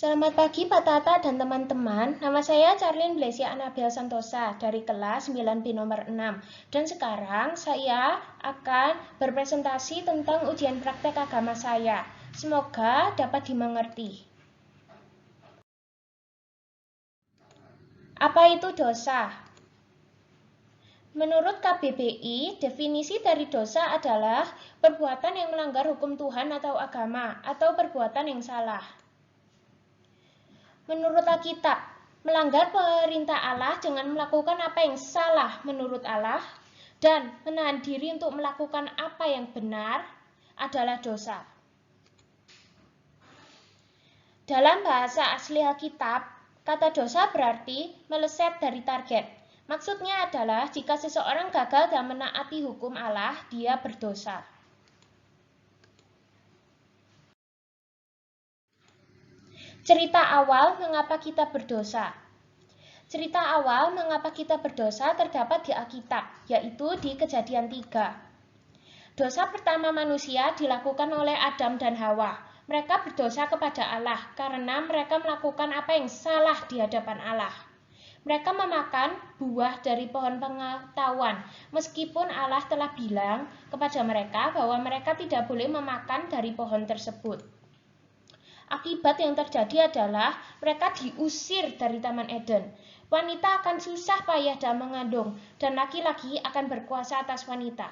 Selamat pagi Pak Tata dan teman-teman. Nama saya Charlene Blesia Anabel Santosa dari kelas 9B nomor 6. Dan sekarang saya akan berpresentasi tentang ujian praktek agama saya. Semoga dapat dimengerti. Apa itu dosa? Menurut KBBI, definisi dari dosa adalah perbuatan yang melanggar hukum Tuhan atau agama, atau perbuatan yang salah. Menurut Alkitab, melanggar perintah Allah dengan melakukan apa yang salah menurut Allah dan menahan diri untuk melakukan apa yang benar adalah dosa. Dalam bahasa asli Alkitab, kata dosa berarti meleset dari target. Maksudnya adalah jika seseorang gagal dalam menaati hukum Allah, dia berdosa. Cerita awal mengapa kita berdosa. Cerita awal mengapa kita berdosa terdapat di Alkitab, yaitu di Kejadian 3. Dosa pertama manusia dilakukan oleh Adam dan Hawa. Mereka berdosa kepada Allah karena mereka melakukan apa yang salah di hadapan Allah. Mereka memakan buah dari pohon pengetahuan, meskipun Allah telah bilang kepada mereka bahwa mereka tidak boleh memakan dari pohon tersebut. Akibat yang terjadi adalah mereka diusir dari Taman Eden. Wanita akan susah payah dalam mengandung, dan laki-laki akan berkuasa atas wanita.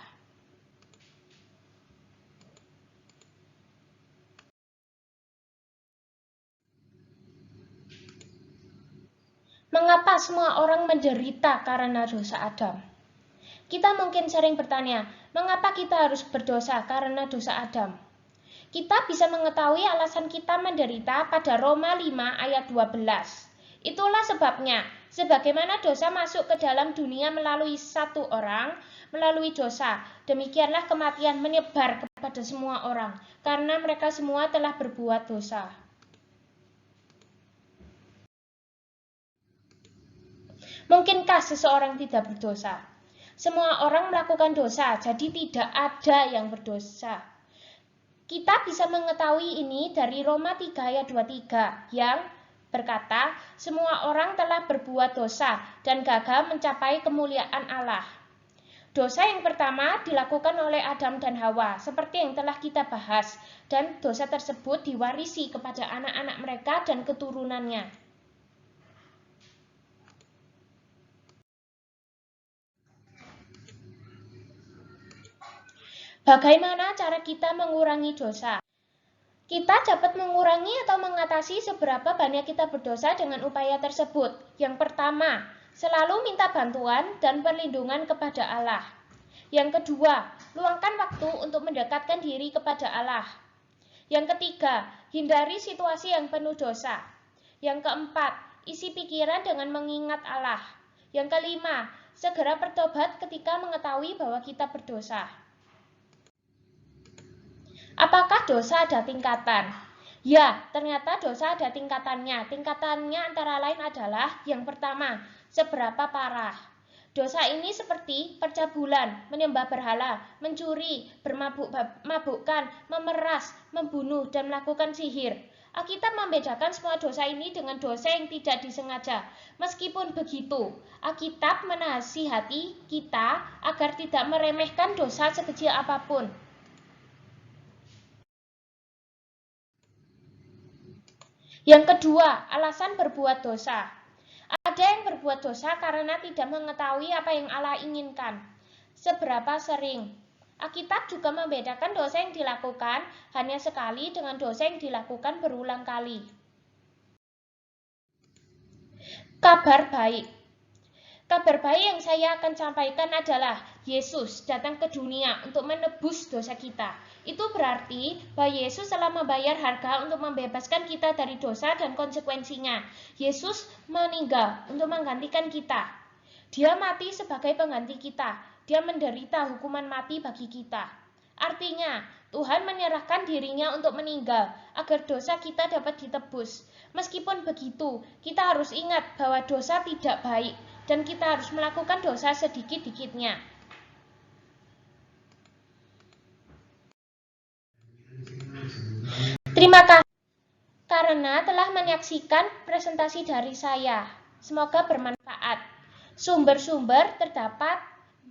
Mengapa semua orang menderita karena dosa Adam? Kita mungkin sering bertanya, mengapa kita harus berdosa karena dosa Adam? Kita bisa mengetahui alasan kita menderita pada Roma 5 ayat 12. Itulah sebabnya, sebagaimana dosa masuk ke dalam dunia melalui satu orang, melalui dosa, demikianlah kematian menyebar kepada semua orang, karena mereka semua telah berbuat dosa. Mungkinkah seseorang tidak berdosa? Semua orang melakukan dosa, jadi tidak ada yang berdosa. Kita bisa mengetahui ini dari Roma 3 ayat 23 yang berkata, semua orang telah berbuat dosa dan gagal mencapai kemuliaan Allah. Dosa yang pertama dilakukan oleh Adam dan Hawa, seperti yang telah kita bahas, dan dosa tersebut diwarisi kepada anak-anak mereka dan keturunannya. Bagaimana cara kita mengurangi dosa? Kita dapat mengurangi atau mengatasi seberapa banyak kita berdosa dengan upaya tersebut. Yang pertama, selalu minta bantuan dan perlindungan kepada Allah. Yang kedua, luangkan waktu untuk mendekatkan diri kepada Allah. Yang ketiga, hindari situasi yang penuh dosa. Yang keempat, isi pikiran dengan mengingat Allah. Yang kelima, segera bertobat ketika mengetahui bahwa kita berdosa. Apakah dosa ada tingkatan? Ya, ternyata dosa ada tingkatannya. Tingkatannya antara lain adalah yang pertama, seberapa parah. Dosa ini seperti percabulan, menyembah berhala, mencuri, bermabuk-mabukkan, memeras, membunuh, dan melakukan sihir. Alkitab membedakan semua dosa ini dengan dosa yang tidak disengaja. Meskipun begitu, Alkitab menasihati kita agar tidak meremehkan dosa sekecil apapun. Yang kedua, alasan berbuat dosa. Ada yang berbuat dosa karena tidak mengetahui apa yang Allah inginkan. Seberapa sering? Alkitab juga membedakan dosa yang dilakukan hanya sekali dengan dosa yang dilakukan berulang kali. Kabar baik. Kabar baik yang saya akan sampaikan adalah Yesus datang ke dunia untuk menebus dosa kita. Itu berarti bahwa Yesus telah membayar harga untuk membebaskan kita dari dosa dan konsekuensinya. Yesus meninggal untuk menggantikan kita. Dia mati sebagai pengganti kita. Dia menderita hukuman mati bagi kita. Artinya, Tuhan menyerahkan dirinya untuk meninggal agar dosa kita dapat ditebus. Meskipun begitu, kita harus ingat bahwa dosa tidak baik dan kita harus melakukan dosa sedikit-dikitnya. Terima kasih. karena telah menyaksikan presentasi dari saya. Semoga bermanfaat. Sumber-sumber terdapat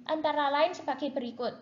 antara lain sebagai berikut.